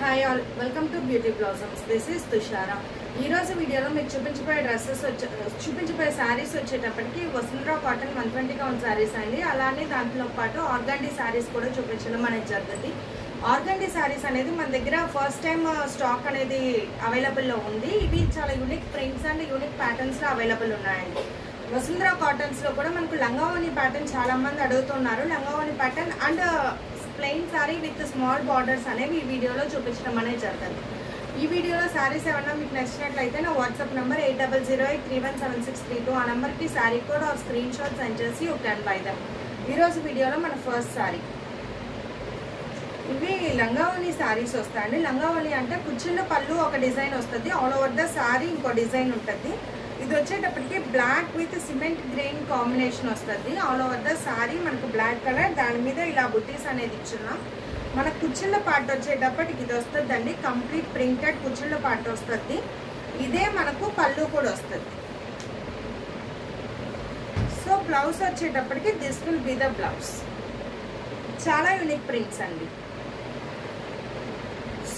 Hi all, welcome to beauty blossoms. This is Tushara. ఈరోజు వీడియోలో మీకు చూపించబోయే శారీస్ వచ్చేటప్పటికి వసుంధరా కాటన్ 120 కౌంట్ శారీస్ అండి. అలానే దాంట్లో పాటు ఆర్గాండీ శారీస్ కూడా చూపించడం అనేది జరుగుతుంది. ఆర్గాండీ శారీస్ అనేది మన దగ్గర ఫస్ట్ టైం స్టాక్ అనేది అవైలబుల్లో ఉంది. ఇవి చాలా యూనిక్ ప్రింట్స్ అండ్ యూనిక్ ప్యాటర్న్స్లో అవైలబుల్ ఉన్నాయండి. వసుంధరా కాటన్స్లో కూడా మనకు లంగావోని ప్యాటర్న్ చాలా మంది అడుగుతున్నారు. లంగావోని pattern and plain sari with small borders అనేవి ఈ వీడియోలో చూపించడం అనేది జరుగుతుంది. ఈ వీడియోలో శారీస్ ఏమన్నా మీకు నచ్చినట్లయితే నా వాట్సాప్ నెంబర్ 8008317632 ఆ నెంబర్కి sari code or screen shot send చేసి యూ క్యాన్ బై దమ్. ఈరోజు వీడియోలో మన ఫస్ట్ శారీ, ఇవి లంగావోని శారీస్ వస్తాయండి. లంగావోని అంటే కుచ్చిళ్ళ పళ్ళు ఒక డిజైన్ వస్తుంది, ఆల్ ఓవర్ ద శారీ ఇంకో డిజైన్ ఉంటుంది. ఇది వచ్చేటప్పటికి black with cement green combination వస్తుంది. ఆల్ ఓవర్ ద శారీ మనకు బ్లాక్ కలర్, దాని మీద ఇలా బుట్టీస్ అనేది ఇచ్చున్నాం. మన కుచ్చిళ్ళ పార్ట్ వచ్చేటప్పటికి ఇది వస్తుందండి, కంప్లీట్ ప్రింటెడ్ కుచ్చిళ్ళ పార్ట్ వస్తుంది. ఇదే మనకు పళ్ళు కూడా వస్తుంది. సో బ్లౌజ్ వచ్చేటప్పటికి this will be the blouse. చాలా యూనిక్ ప్రింట్స్ అండి.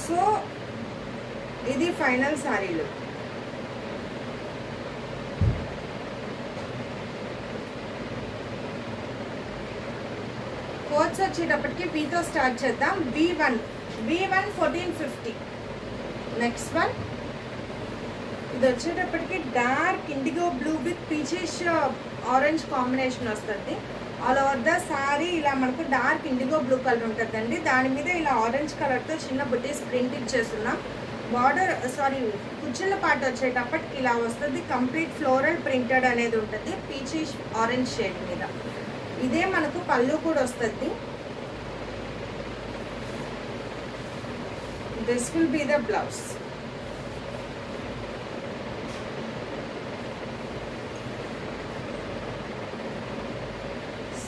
సో ఇది ఫైనల్ శారీలు. కోడ్స్ వచ్చేటప్పటికి వీతో స్టార్ట్ చేద్దాం. V1 1450. నెక్స్ట్ వన్, ఇది వచ్చేటప్పటికి dark indigo blue with peachish orange combination వస్తుంది. ఆల్ ఓవర్ ద శారీ ఇలా మనకు డార్క్ ఇండిగో బ్లూ కలర్ ఉంటుందండి. దాని మీద ఇలా ఆరెంజ్ కలర్తో చిన్న బుట్టీస్ ప్రింట్ ఇచ్చేస్తున్నాం. బార్డర్ కుచ్చిళ్ళ పార్ట్ వచ్చేటప్పటికి ఇలా వస్తుంది, కంప్లీట్ ఫ్లోరల్ ప్రింటెడ్ అనేది ఉంటుంది పీచిష్ ఆరెంజ్ షేడ్ మీద. ఇదే మనకు పళ్ళు కూడా వస్తుంది. This will be the blouse.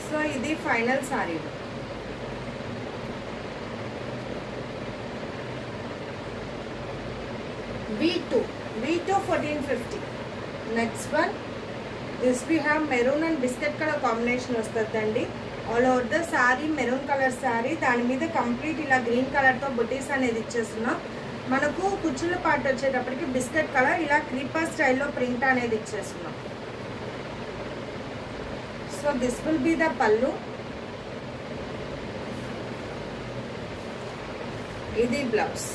So ఇది final sari. V2 1450. Next one, this we have maroon and biscuit colour combination వస్తుందండి. All over the sari maroon colour sari, దాని మీద కంప్లీట్ ఇలా గ్రీన్ కలర్తో బుటీస్ అనేది ఇచ్చేస్తున్నాం. మనకు కుచ్చుల పార్ట్ వచ్చేటప్పటికి బిస్కెట్ కలర్ ఇలా క్రీపర్ స్టైల్లో ప్రింట్ అనేది ఇచ్చేస్తున్నాం. So this will be the pallu. ఇది బ్లౌజ్.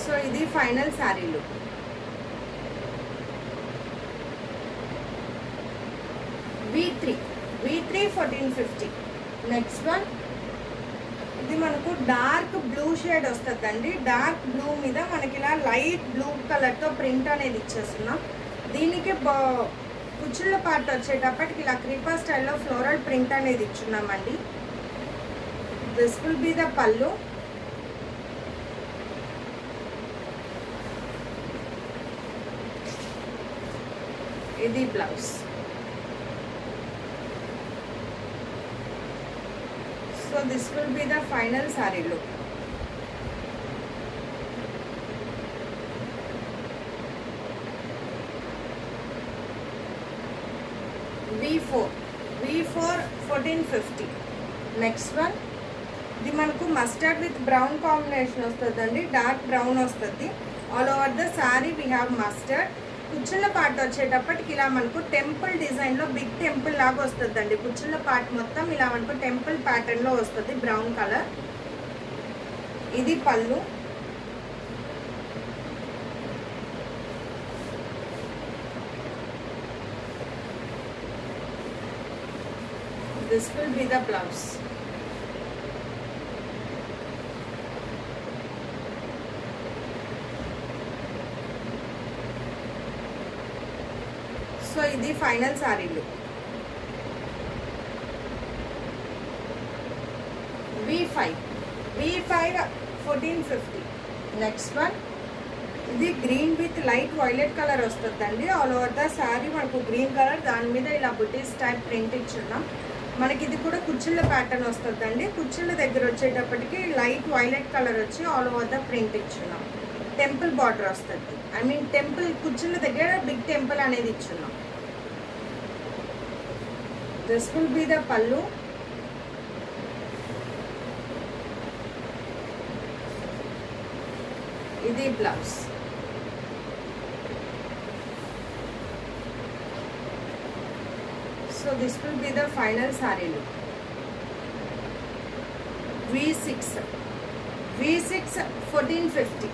సో ఇది ఫైనల్ శారీలు. V3 1450. నెక్స్ట్ వన్, ఇది మనకు డార్క్ బ్లూ షేడ్ వస్తుందండి. డార్క్ బ్లూ మీద మనకి ఇలా లైట్ బ్లూ కలర్తో ప్రింట్ అనేది ఇచ్చేస్తున్నాం. దీనికి కుచ్చుళ్ళ పార్ట్ వచ్చేటప్పటికి ఇలా క్రీపర్ స్టైల్లో ఫ్లోరల్ ప్రింట్ అనేది ఇచ్చున్నామండి. This will be the pallu. ఇది blouse. So this will be the final sari look. V4 1450. Next one, ఇది మనకు మస్టర్డ్ విత్ బ్రౌన్ కాంబినేషన్ వస్తుందండి. డార్క్ బ్రౌన్ వస్తుంది. All over the sari we have mustard. కుచ్చుళ్ళ పార్ట్ వచ్చేటప్పటికి ఇలా మనకు టెంపుల్ డిజైన్లో బిగ్ టెంపుల్ లాగా వస్తుందండి. కుచ్చుళ్ళ పార్ట్ మొత్తం ఇలా మనకు టెంపుల్ ప్యాటర్న్లో వస్తుంది, బ్రౌన్ కలర్. ఇది పళ్ళు. This will be the blouse. So ఇది ఫైనల్ శారీలు. V5 1450. నెక్స్ట్ వన్, ఇది green with light violet colour వస్తుందండి. ఆల్ ఓవర్ ద శారీ మనకు గ్రీన్ కలర్, దాని మీద ఇలా బుటీస్ టైప్ ప్రింట్ ఇచ్చున్నాం. మనకి ఇది కూడా కుచ్చిళ్ళ ప్యాటర్న్ వస్తుందండి. కుచ్చిళ్ళ దగ్గర వచ్చేటప్పటికి లైట్ వైలెట్ కలర్ వచ్చి ఆల్ ఓవర్ ద ప్రింట్ ఇచ్చున్నాం. టెంపుల్ బార్డర్ వస్తుంది. ఐ మీన్ టెంపుల్ కుచ్చిళ్ళ దగ్గర బిగ్ టెంపుల్ అనేది ఇచ్చున్నాం. This will be the pallu. ఇది blouse. So this will be the final saree look. V6 1450.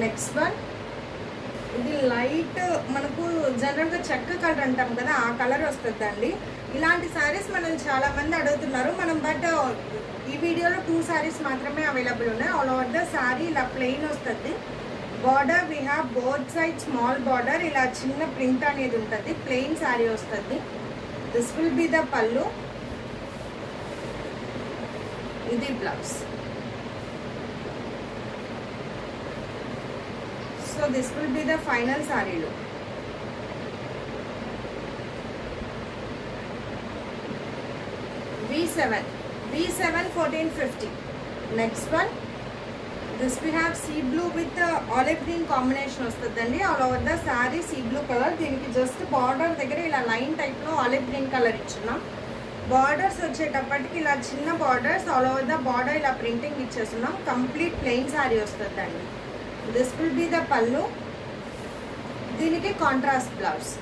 Next one, ఇది లైట్ మనకు జనరల్గా చెక్క కలర్ అంటాం కదా, ఆ కలర్ వస్తుందండి. ఇలాంటి శారీస్ మనం చాలా మంది అడుగుతున్నారు. మనం బట్ ఈ వీడియోలో 2 శారీస్ మాత్రమే అవైలబుల్ ఉన్నాయి. ఆల్ ఓవర్ ద శారీ ఇలా ప్లెయిన్ వస్తుంది. Border we have both side small border, ఇలా చిన్న ప్రింట్ అనేది ఉంటుంది. ప్లెయిన్ శారీ వస్తుంది. This will be the pallu. ఇది blouse. So this will be the final sari look. V7 1450. Next one, this we have sea blue with olive green combination వస్తుందండి. All over the sari sea blue colour. దీనికి just border దగ్గర ఇలా line టైప్లో olive green colour ఇచ్చున్నాం. Borders వచ్చేటప్పటికి ఇలా చిన్న borders, all over the border ఇలా ప్రింటింగ్ ఇచ్చేస్తున్నాం. కంప్లీట్ ప్లెయిన్ శారీ వస్తుందండి. This will be the pallu. దీనికి కాంట్రాస్ట్ బ్లౌజ్.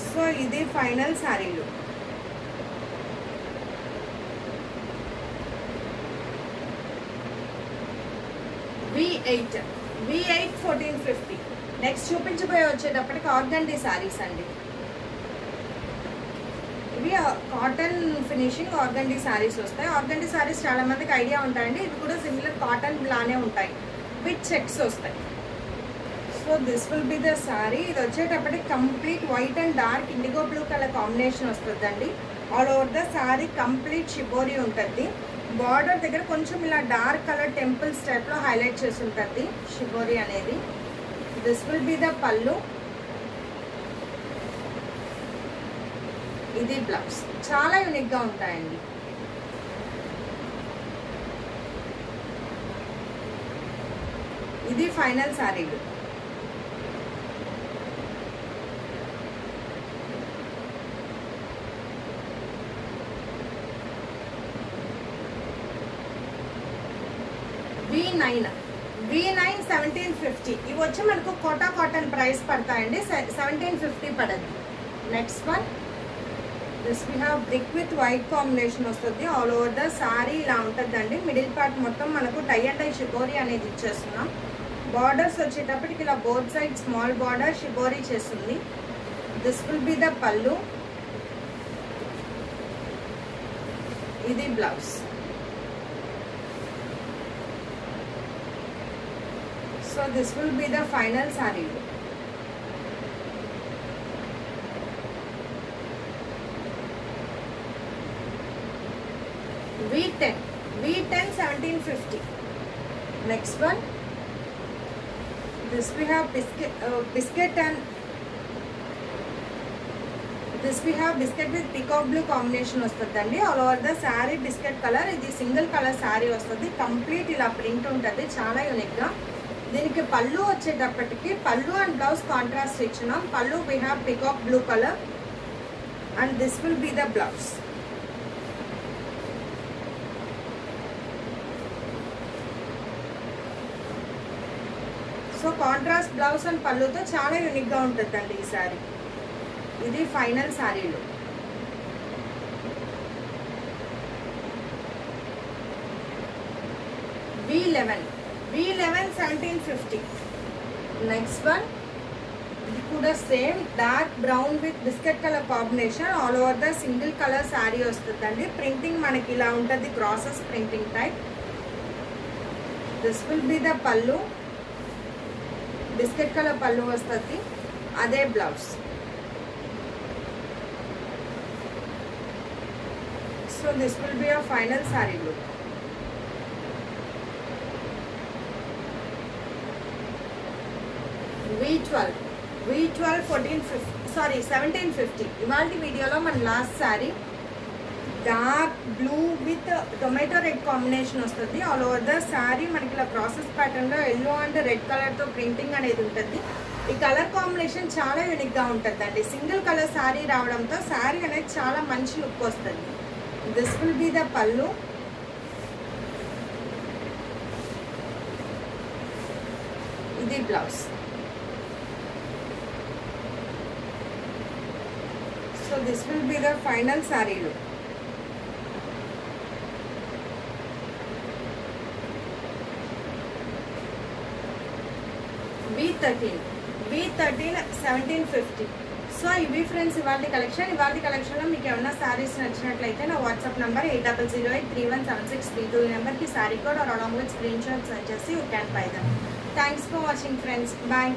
సో ఇది final sari look. V8 1450. Next చూపించబోయే వచ్చేటప్పటికి ఆర్గండీ శారీస్ అండి. ఇవి కాటన్ ఫినిషింగ్ ఆర్గండీ శారీస్ వస్తాయి. ఆర్గండీ శారీస్ చాలా మందికి ఐడియా ఉంటాయండి. ఇది కూడా సిమిలర్ కాటన్ లానే ఉంటాయి, విత్ చెక్స్ వస్తాయి. So this will be the sari. ఇది వచ్చేటప్పటికి complete white and dark indigo blue colour combination వస్తుందండి. All over the sari complete shibori ఉంటుంది. బార్డర్ దగ్గర కొంచెం ఇలా డార్క్ కలర్ టెంపుల్స్ టైప్లో హైలైట్ చేసి ఉంటుంది షిబోరీ అనేది. This will be the pallu. ఇది బ్లౌజ్. చాలా యూనిక్గా ఉంటాయండి. ఇది ఫైనల్ శారీలు. V9 1750. ఇవి వచ్చి మనకు కోటా కాటన్ ప్రైస్ పడతాయండి. 1750 పడద్ది. Next one, this we have brick with white combination వస్తుంది. ఆల్ ఓవర్ ద శారీ ఇలా ఉంటుందండి. మిడిల్ పార్ట్ మొత్తం మనకు టై అండ్ టై షిబోరీ అనేది ఇచ్చేస్తున్నాం. బార్డర్స్ వచ్చేటప్పటికి ఇలా both side small border shibori చేస్తుంది. This will be the pallu. ఇది blouse. So this will be the final saree look. V10 1750. Next one, this we have biscuit and this we have biscuit with peacock blue combination వస్తుందండి. All over the sari biscuit colour. ఇది single colour sari వస్తుంది. Complete ఇలా print ఉంటుంది, చాలా యూనిక్గా. దీనికి పళ్ళు వచ్చేటప్పటికి పళ్ళు అండ్ బ్లౌజ్ కాంట్రాస్ట్ ఇచ్చినాం. Pallu we have peacock blue colour and this will be the blouse. So contrast blouse and పళ్ళుతో చాలా యూనిక్గా ఉంటుందండి ఈ శారీ. ఇది ఫైనల్ శారీలో. V11 1750. నెక్స్ట్ వన్, ఇది కూడా same dark brown with biscuit colour combination. All over the single colour sari వస్తుందండి. ప్రింటింగ్ మనకి ఇలా ఉంటుంది, crosses printing type. This will be the పల్లు. బిస్కెట్ కలర్ పల్లు వస్తుంది. అదే blouse. So this will be a final sari look. V12 1750. ఇవాళ వీడియోలో మన last sari dark blue with tomato red combination వస్తుంది. ఆల్ ఓవర్ ద శారీ మనకి ఇలా ప్రాసెస్ ప్యాటర్న్లో ఎల్లో అండ్ రెడ్ కలర్తో ప్రింటింగ్ అనేది ఉంటుంది. ఈ కలర్ కాంబినేషన్ చాలా యూనిక్ గా ఉంటుందండి. సింగిల్ కలర్ శారీ రావడంతో శారీ అనేది చాలా మంచి లుక్ వస్తుంది. This will be the pallu. ఇది blouse. So this will be the final sari look. V13 1750. So ఇవి ఫ్రెండ్స్ ఇవాళ కలెక్షన్లో మీకు ఏమైనా శారీస్ నచ్చినట్లయితే నా వాట్సాప్ నెంబర్ 8008317632 ఈ నెంబర్కి sari code or along with screen shot send చేసి you can buy them. Thanks for watching friends. Bye.